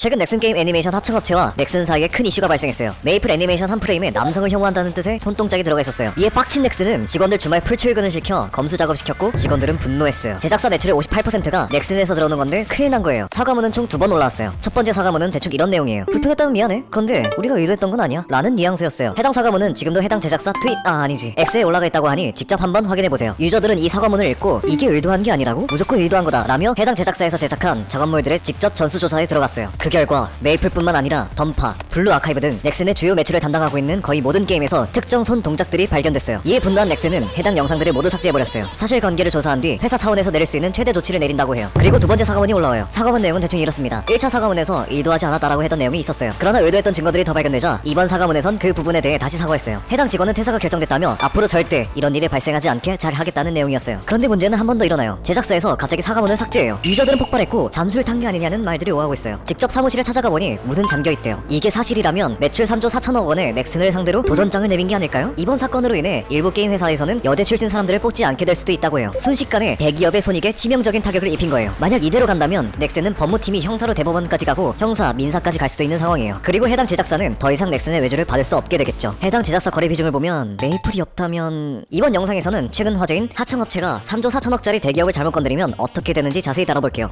최근 넥슨 게임 애니메이션 하청업체와 넥슨 사이에 큰 이슈가 발생했어요. 메이플 애니메이션 한 프레임에 남성을 혐오한다는 뜻의 손동작이 들어가 있었어요. 이에 빡친 넥슨은 직원들 주말 풀출근을 시켜 검수 작업시켰고 직원들은 분노했어요. 제작사 매출의 58%가 넥슨에서 들어오는 건데 큰일 난 거예요. 사과문은 총 2번 올라왔어요. 첫 번째 사과문은 대충 이런 내용이에요. 불편했다면 미안해. 그런데 우리가 의도했던 건 아니야 라는 뉘앙스였어요. 해당 사과문은 지금도 해당 제작사 아니지 X에 올라가 있다고 하니 직접 한번 확인해보세요. 유저들은 이 사과문을 읽고 이게 의도한 게 아니라고? 무조건 의도한 거다 라며 해당 제작사에서 제작한 작업물들의 직접 전수조사에 들어갔어요. 그 결과 메이플뿐만 아니라 던파, 블루 아카이브 등 넥슨의 주요 매출을 담당하고 있는 거의 모든 게임에서 특정 손 동작들이 발견됐어요. 이에 분노한 넥슨은 해당 영상들을 모두 삭제해버렸어요. 사실관계를 조사한 뒤 회사 차원에서 내릴 수 있는 최대 조치를 내린다고 해요. 그리고 두 번째 사과문이 올라와요. 사과문 내용은 대충 이렇습니다. 1차 사과문에서 의도하지 않았다라고 했던 내용이 있었어요. 그러나 의도했던 증거들이 더 발견되자 이번 사과문에선 그 부분에 대해 다시 사과했어요. 해당 직원은 퇴사가 결정됐다며 앞으로 절대 이런 일이 발생하지 않게 잘 하겠다는 내용이었어요. 그런데 문제는 한 번 더 일어나요. 제작사에서 갑자기 사과문을 삭제해요. 유저들은 폭발했고 잠수를 탄 게 아니냐는 말들이 오가고 있어요. 직접 사무실에 찾아가 보니 문은 잠겨있대요. 이게 사실이라면 매출 3조 4천억 원의 넥슨을 상대로 도전장을 내민 게 아닐까요? 이번 사건으로 인해 일부 게임 회사에서는 여대 출신 사람들을 뽑지 않게 될 수도 있다고 해요. 순식간에 대기업의 손익에 치명적인 타격을 입힌 거예요. 만약 이대로 간다면 넥슨은 법무팀이 형사로 대법원까지 가고 형사, 민사까지 갈 수도 있는 상황이에요. 그리고 해당 제작사는 더 이상 넥슨의 외주를 받을 수 없게 되겠죠. 해당 제작사 거래 비중을 보면 메이플이 없다면 이번 영상에서는 최근 화제인 하청업체가 3조 4천억짜리 대기업을 잘못 건드리면 어떻게 되는지 자세히 다뤄볼게요.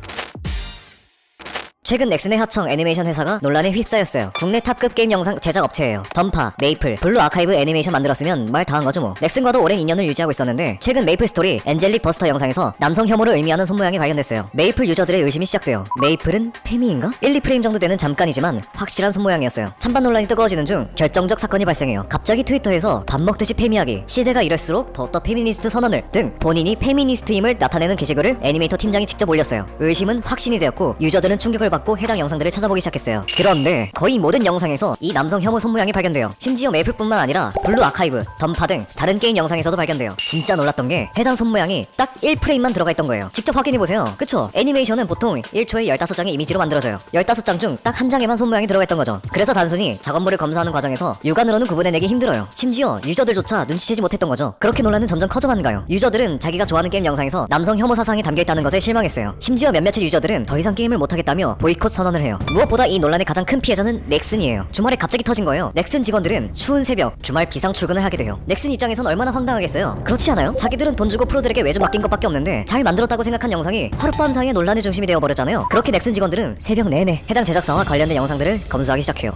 최근 넥슨의 하청 애니메이션 회사가 논란에 휩싸였어요. 국내 탑급 게임 영상 제작 업체예요. 던파, 메이플, 블루 아카이브 애니메이션 만들었으면 말 다한 거죠 뭐. 넥슨과도 오랜 인연을 유지하고 있었는데 최근 메이플 스토리 엔젤릭 버스터 영상에서 남성 혐오를 의미하는 손모양이 발견됐어요. 메이플 유저들의 의심이 시작돼요. 메이플은 페미인가? 1, 2프레임 정도 되는 잠깐이지만 확실한 손모양이었어요. 찬반 논란이 뜨거워지는 중 결정적 사건이 발생해요. 갑자기 트위터에서 밥 먹듯이 페미하기, 시대가 이럴수록 더더 페미니스트 선언을 등 본인이 페미니스트임을 나타내는 게시글을 애니메이터 팀장이 직접 올렸어요. 의심은 확신이 되었고 유저들은 충격을 받고 해당 영상들을 찾아보기 시작했어요. 그런데 거의 모든 영상에서 이 남성 혐오 손모양이 발견돼요. 심지어 메이플뿐만 아니라 블루 아카이브, 던파 등 다른 게임 영상에서도 발견돼요. 진짜 놀랐던 게 해당 손모양이 딱 1프레임만 들어가 있던 거예요. 직접 확인해보세요. 그쵸? 애니메이션은 보통 1초에 15장의 이미지로 만들어져요. 15장 중 딱 한 장에만 손모양이 들어가 있던 거죠. 그래서 단순히 작업물을 검사하는 과정에서 육안으로는 구분해내기 힘들어요. 심지어 유저들조차 눈치채지 못했던 거죠. 그렇게 논란은 점점 커져만 가요. 유저들은 자기가 좋아하는 게임 영상에서 남성 혐오 사상이 담겨있다는 것에 실망했어요. 심지어 몇몇의 유저들은 더 이상 게임을 못하겠다며 보이콧 선언을 해요. 무엇보다 이 논란의 가장 큰 피해자는 넥슨이에요. 주말에 갑자기 터진 거예요. 넥슨 직원들은 추운 새벽 주말 비상 출근을 하게 돼요. 넥슨 입장에선 얼마나 황당하겠어요. 그렇지 않아요? 자기들은 돈 주고 프로들에게 외주 맡긴 것밖에 없는데 잘 만들었다고 생각한 영상이 하룻밤 사이에 논란의 중심이 되어버렸잖아요. 그렇게 넥슨 직원들은 새벽 내내 해당 제작사와 관련된 영상들을 검수하기 시작해요.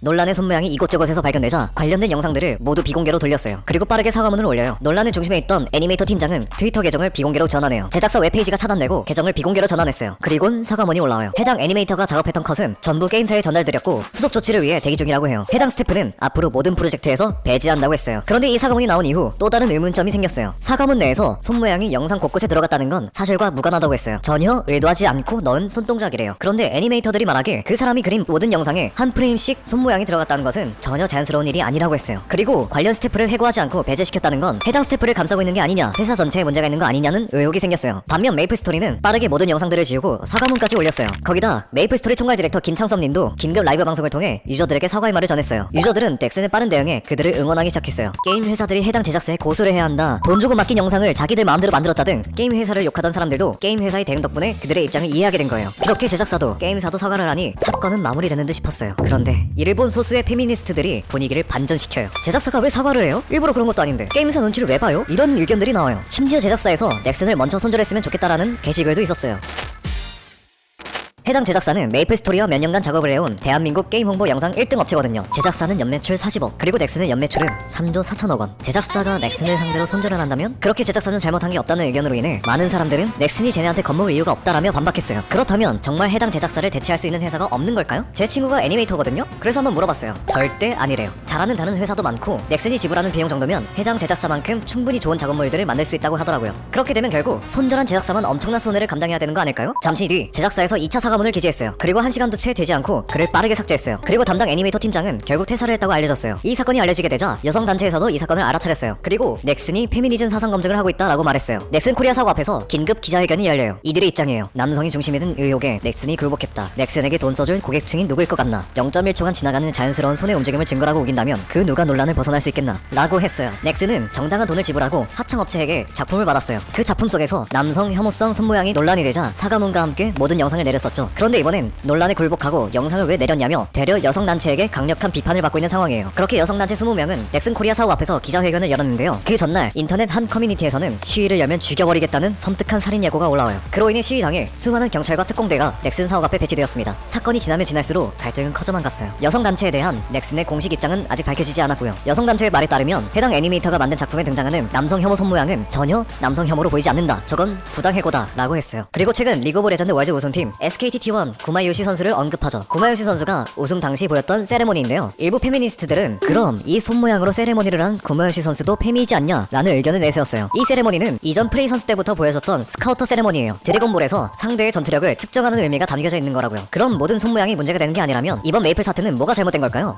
논란의 손모양이 이곳저곳에서 발견되자 관련된 영상들을 모두 비공개로 돌렸어요. 그리고 빠르게 사과문을 올려요. 논란의 중심에 있던 애니메이터 팀장은 트위터 계정을 비공개로 전환해요. 제작사 웹페이지가 차단되고 계정을 비공개로 전환했어요. 그리곤 사과문이 올라와요. 해당 애니메이터가 작업했던 컷은 전부 게임사에 전달드렸고 후속 조치를 위해 대기 중이라고 해요. 해당 스태프는 앞으로 모든 프로젝트에서 배제한다고 했어요. 그런데 이 사과문이 나온 이후 또 다른 의문점이 생겼어요. 사과문 내에서 손모양이 영상 곳곳에 들어갔다는 건 사실과 무관하다고 했어요. 전혀 의도하지 않고 넣은 손동작이래요. 그런데 애니메이터들이 말하길 그 사람이 그린 모든 영상에 한 프레임씩 손모양이 들어갔다는 것은 전혀 자연스러운 일이 아니라고 했어요. 그리고 관련 스태프를 해고하지 않고 배제시켰다는 건 해당 스태프를 감싸고 있는 게 아니냐, 회사 전체에 문제가 있는 거 아니냐는 의혹이 생겼어요. 반면 메이플 스토리는 빠르게 모든 영상들을 지우고 사과문까지 올렸어요. 거기다 메이플 스토리 총괄 디렉터 김창섭님도 긴급 라이브 방송을 통해 유저들에게 사과의 말을 전했어요. 유저들은 넥슨의 빠른 대응에 그들을 응원하기 시작했어요. 게임 회사들이 해당 제작사에 고소를 해야 한다, 돈 주고 맡긴 영상을 자기들 마음대로 만들었다 등 게임 회사를 욕하던 사람들도 게임 회사의 대응 덕분에 그들의 입장을 이해하게 된 거예요. 그렇게 제작사도 게임사도 사과를 하니 사건은 마무리되는 듯 싶었어요. 그런데 이를 본 소수의 페미니스트들이 분위기를 반전시켜요. 제작사가 왜 사과를 해요? 일부러 그런 것도 아닌데 게임사 눈치를 왜 봐요? 이런 의견들이 나와요. 심지어 제작사에서 넥슨을 먼저 손절했으면 좋겠다라는 게시글도 있었어요. 해당 제작사는 메이플 스토리와 몇 년간 작업을 해온 대한민국 게임 홍보 영상 1등 업체거든요. 제작사는 연매출 40억, 그리고 넥슨의 연매출은 3조 4천억 원. 제작사가 넥슨을 상대로 손절을 한다면 그렇게 제작사는 잘못한 게 없다는 의견으로 인해 많은 사람들은 넥슨이 쟤네한테 겁먹을 이유가 없다라며 반박했어요. 그렇다면 정말 해당 제작사를 대체할 수 있는 회사가 없는 걸까요? 제 친구가 애니메이터거든요? 그래서 한번 물어봤어요. 절대 아니래요. 잘하는 다른 회사도 많고 넥슨이 지불하는 비용 정도면 해당 제작사만큼 충분히 좋은 작업물들을 만들 수 있다고 하더라고요. 그렇게 되면 결국 손절한 제작사만 엄청난 손해를 감당해야 되는 거 아닐까요? 잠시 뒤 제작사에서 2차 사과문을 게재했어요. 그리고 1시간도 채 되지 않고 글을 빠르게 삭제했어요. 그리고 담당 애니메이터 팀장은 결국 퇴사를 했다고 알려졌어요. 이 사건이 알려지게 되자 여성단체에서도 이 사건을 알아차렸어요. 그리고 넥슨이 페미니즘 사상 검증을 하고 있다라고 말했어요. 넥슨 코리아 사고 앞에서 긴급 기자회견이 열려요. 이들의 입장이에요. 남성이 중심이 된 의혹에 넥슨이 굴복했다. 넥슨에게 돈 써줄 고객층이 누구일 것 같나? 0.1초간 지나가는 자연스러운 손의 움직임을 증거라고 우긴다면 그 누가 논란을 벗어날 수 있겠나? 라고 했어요. 넥슨은 정당한 돈을 지불하고 하청업체에게 작품을 받았어요. 그 작품 속에서 남성 혐오성 손모양이 논란이 되자 사과문과 함께 모든 영상을 내렸었죠. 있었죠. 그런데 이번엔 논란에 굴복하고 영상을 왜 내렸냐며 되려 여성단체에게 강력한 비판을 받고 있는 상황이에요. 그렇게 여성단체 20명은 넥슨 코리아 사옥 앞에서 기자회견을 열었는데요. 그 전날 인터넷 한 커뮤니티에서는 시위를 열면 죽여버리겠다는 섬뜩한 살인 예고가 올라와요. 그로 인해 시위 당일 수많은 경찰과 특공대가 넥슨 사옥 앞에 배치되었습니다. 사건이 지나면 지날수록 갈등은 커져만 갔어요. 여성단체에 대한 넥슨의 공식 입장은 아직 밝혀지지 않았고요. 여성단체의 말에 따르면 해당 애니메이터가 만든 작품에 등장하는 남성 혐오 손모양은 전혀 남성 혐오로 보이지 않는다. 저건 부당해고다 라고 했어요. 그리고 최근 리그 오브 레전드 월드 우승팀 SKT T1 구마요시 선수를 언급하죠. 구마요시 선수가 우승 당시 보였던 세레모니인데요. 일부 페미니스트들은 그럼 이 손모양으로 세레모니를 한 구마요시 선수도 페미이지 않냐 라는 의견을 내세웠어요. 이 세레모니는 이전 프레이 선수 때부터 보여줬던 스카우터 세레모니예요. 드래곤볼에서 상대의 전투력을 측정하는 의미가 담겨져 있는 거라고요. 그럼 모든 손모양이 문제가 되는 게 아니라면 이번 메이플 사태는 뭐가 잘못된 걸까요?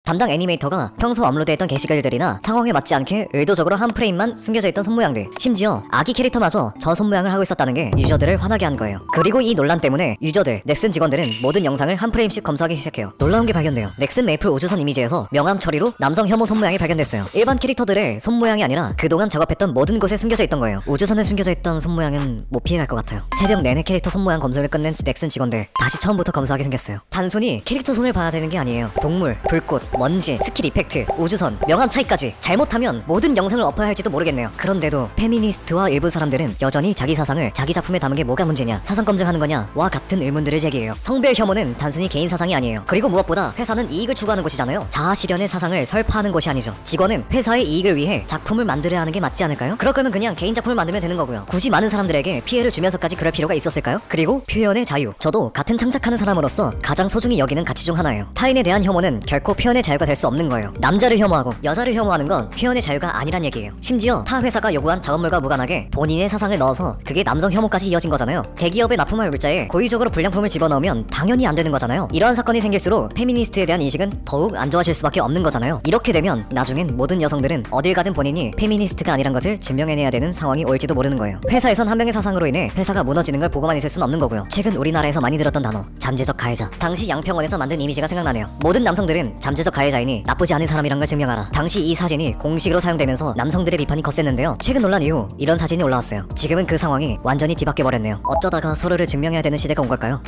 담당 애니메이터가 평소 업로드했던 게시글들이나 상황에 맞지 않게 의도적으로 한 프레임만 숨겨져 있던 손모양들, 심지어 아기 캐릭터마저 저 손모양을 하고 있었다는 게 유저들을 화나게 한 거예요. 그리고 이 논란 때문에 유저들, 넥슨 직원들은 모든 영상을 한 프레임씩 검수하기 시작해요. 놀라운 게 발견돼요. 넥슨 메이플 우주선 이미지에서 명암 처리로 남성 혐오 손모양이 발견됐어요. 일반 캐릭터들의 손모양이 아니라 그동안 작업했던 모든 곳에 숨겨져 있던 거예요. 우주선에 숨겨져 있던 손모양은 못 피해갈 것 같아요. 새벽 내내 캐릭터 손모양 검수를 끝낸 넥슨 직원들, 다시 처음부터 검수하게 생겼어요. 단순히 캐릭터 손을 봐야 되는 게 아니에요. 동물, 불꽃, 먼지, 스킬 이펙트, 우주선, 명암 차이까지 잘못하면 모든 영상을 엎어야 할지도 모르겠네요. 그런데도 페미니스트와 일부 사람들은 여전히 자기 사상을 자기 작품에 담은 게 뭐가 문제냐, 사상 검증하는 거냐 와 같은 의문들을 제기해요. 성별 혐오는 단순히 개인 사상이 아니에요. 그리고 무엇보다 회사는 이익을 추구하는 곳이잖아요. 자아 실현의 사상을 설파하는 것이 아니죠. 직원은 회사의 이익을 위해 작품을 만들어야 하는 게 맞지 않을까요? 그럴 거면 그냥 개인 작품을 만들면 되는 거고요. 굳이 많은 사람들에게 피해를 주면서까지 그럴 필요가 있었을까요? 그리고 표현의 자유, 저도 같은 창작하는 사람으로서 가장 소중히 여기는 가치 중 하나예요. 타인에 대한 혐오는 결코 표현의 자유가 될 수 없는 거예요. 남자를 혐오하고 여자를 혐오하는 건 표현의 자유가 아니란 얘기예요. 심지어 타 회사가 요구한 작업물과 무관하게 본인의 사상을 넣어서 그게 남성 혐오까지 이어진 거잖아요. 대기업의 납품할 물자에 고의적으로 불량품을 집어넣으면 당연히 안 되는 거잖아요. 이러한 사건이 생길수록 페미니스트에 대한 인식은 더욱 안 좋아질 수밖에 없는 거잖아요. 이렇게 되면 나중엔 모든 여성들은 어딜 가든 본인이 페미니스트가 아니란 것을 증명해내야 되는 상황이 올지도 모르는 거예요. 회사에선 한 명의 사상으로 인해 회사가 무너지는 걸 보고만 있을 순 없는 거고요. 최근 우리나라에서 많이 들었던 단어 잠재적 가해자, 당시 양평원에서 만든 이미지가 생각나네요. 모든 남성들은 잠재적 가해자이니 나쁘지 않은 사람이란 걸 증명하라. 당시 이 사진이 공식으로 사용되면서 남성들의 비판이 거셌는데요. 최근 논란 이후 이런 사진이 올라왔어요. 지금은 그 상황이 완전히 뒤바뀌어 버렸네요. 어쩌다가 서로를 증명해야 되는 시대가 온 걸까요?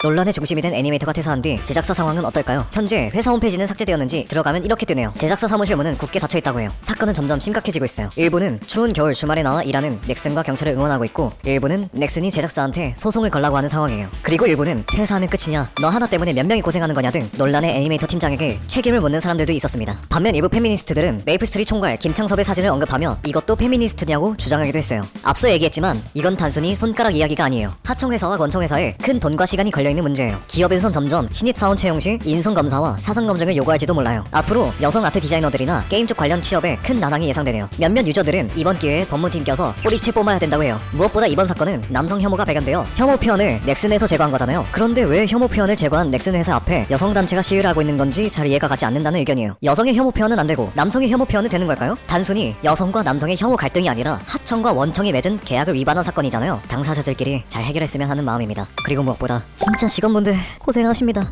논란의 중심이 된 애니메이터가 퇴사한 뒤 제작사 상황은 어떨까요? 현재 회사 홈페이지는 삭제되었는지 들어가면 이렇게 뜨네요. 제작사 사무실 문은 굳게 닫혀있다고 해요. 사건은 점점 심각해지고 있어요. 일부는 추운 겨울 주말에 나와 일하는 넥슨과 경찰을 응원하고 있고, 일부는 넥슨이 제작사한테 소송을 걸라고 하는 상황이에요. 그리고 일부는 퇴사하면 끝이냐, 너 하나 때문에 몇 명이 고생하는 거냐 등 논란의 애니메이터 팀장에게 책임을 묻는 사람들도 있었습니다. 반면 일부 페미니스트들은 메이플스트리 총괄 김창섭의 사진을 언급하며 이것도 페미니스트냐고 주장하기도 했어요. 앞서 얘기했지만 이건 단순히 손가락 이야기가 아니에요. 하청회사와 권청회사에 큰 돈과 시간이 걸려있는 문제예요. 기업에선 점점 신입사원 채용 시 인성검사와 사상검증을 요구할지도 몰라요. 앞으로 여성 아트 디자이너들이나 게임 쪽 관련 취업에 큰 난항이 예상되네요. 몇몇 유저들은 이번 기회에 법무팀 껴서 꼬리채 뽑아야 된다고 해요. 무엇보다 이번 사건은 남성 혐오가 발견되어 혐오 표현을 넥슨에서 제거한 거잖아요. 그런데 왜 혐오 표현을 제거한 넥슨 회사 앞에 여성단체가 시위를 하고 있는 건지 잘 이해가 가지 않는다는 의견이에요. 여성의 혐오 표현은 안 되고 남성의 혐오 표현은 되는 걸까요? 단순히 여성과 남성의 혐오 갈등이 아니라 하청과 원청이 맺은 계약을 위반한 사건이잖아요. 당사자들끼리 잘 해결했으면 하는 마음입니다. 그리고 무엇보다 진짜 직원분들 고생하십니다.